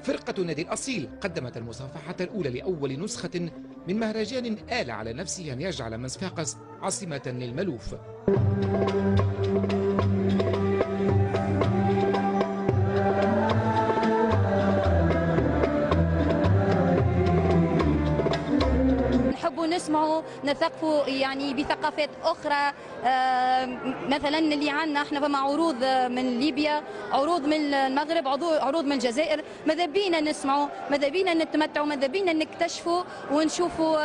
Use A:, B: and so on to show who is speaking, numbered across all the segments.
A: فرقة نادي الأصيل قدمت المصافحة الأولى لأول نسخة من مهرجان آل على نفسه أن يجعل من صفاقس عاصمة للملوف.
B: نحبوا نسمعوا نثقفوا يعني بثقافات أخرى. مثلا اللي عندنا احنا فما عروض من ليبيا، عروض من المغرب، عروض من الجزائر. ماذا بينا نسمعوا، ماذا بينا نتمتعوا، ماذا بينا نكتشفوا ونشوفوا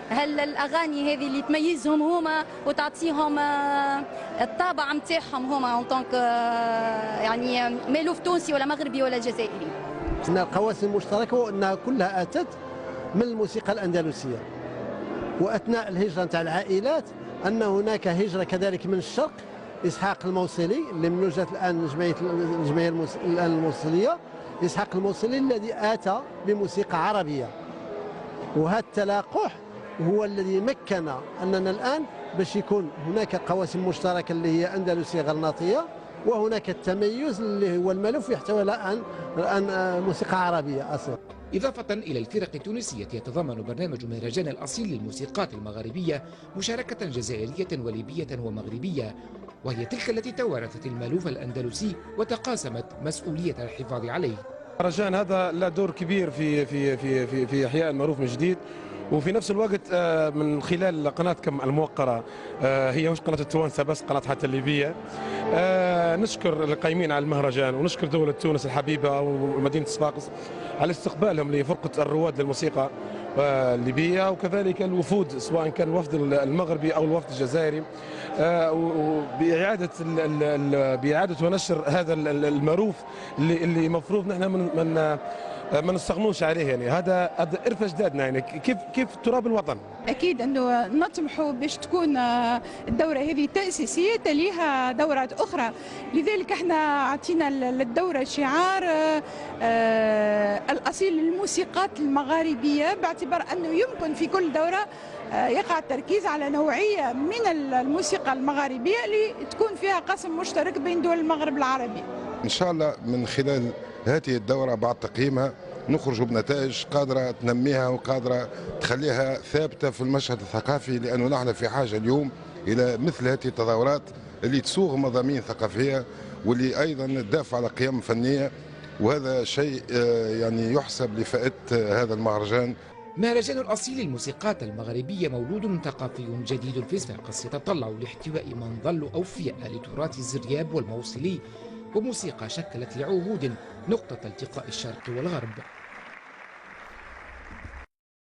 B: هل الأغاني هذه اللي تميزهم هما وتعطيهم الطابع نتاعهم هما طونك يعني مالوف تونسي ولا مغربي ولا جزائري.
C: القواسم المشتركة وأنها كلها أتت من الموسيقى الأندلسية، وأثناء الهجرة نتاع العائلات أن هناك هجرة كذلك من الشرق. إسحاق الموصلي اللي من وجهة الآن الجمعية الآن الموصلية، إسحاق الموصلي الذي آتى بموسيقى عربية، وهذا التلاقح هو الذي مكن أننا الآن باش يكون هناك قواسم مشتركة اللي هي أندلسية غرناطية، وهناك التميز اللي هو الملف يحتوي الآن موسيقى عربية أصلا.
A: إضافة إلى الفرق التونسية يتضمن برنامج مهرجان الأصيل للموسيقات المغاربية مشاركة جزائرية وليبية ومغربية، وهي تلك التي توارثت المألوف الأندلسي وتقاسمت مسؤولية الحفاظ عليه.
D: المهرجان هذا له دور كبير في إحياء المألوف من جديد، وفي نفس الوقت من خلال قناتكم الموقرة، هي مش قناة التوانسة بس، قناة حتى الليبية. نشكر القائمين على المهرجان ونشكر دولة تونس الحبيبة ومدينة صفاقس على استقبالهم لفرقة الرواد للموسيقى الليبية، وكذلك الوفود سواء كان الوفد المغربي أو الوفد الجزائري، بإعادة ونشر هذا المألوف اللي مفروض نحن ما نستغنوش عليه. يعني هذا إرث أجدادنا، يعني كيف تراب الوطن.
E: أكيد أنه نطمحوا باش تكون الدورة هذه تأسيسية تليها دورات أخرى، لذلك احنا عطينا للدورة شعار الأصيل للموسيقات المغاربية، باعتبار أنه يمكن في كل دورة يقع التركيز على نوعية من الموسيقى المغاربية اللي تكون فيها قسم مشترك بين دول المغرب العربي.
F: إن شاء الله من خلال هذه الدورة بعد تقييمها نخرج بنتائج قادرة تنميها وقادرة تخليها ثابتة في المشهد الثقافي، لأنه نحن في حاجة اليوم إلى مثل هذه التظاهرات اللي تسوغ مضامين ثقافية واللي أيضا تدافع على قيم فنية، وهذا شيء يعني يحسب لفائدة هذا المهرجان.
A: مهرجان الأصيل للموسيقات المغربية مولود ثقافي جديد في صفاقس يتطلع لاحتواء من ظلوا أوفياء لتراث الزرياب والموصلي، وموسيقى شكلت لعهود نقطة التقاء الشرق والغرب.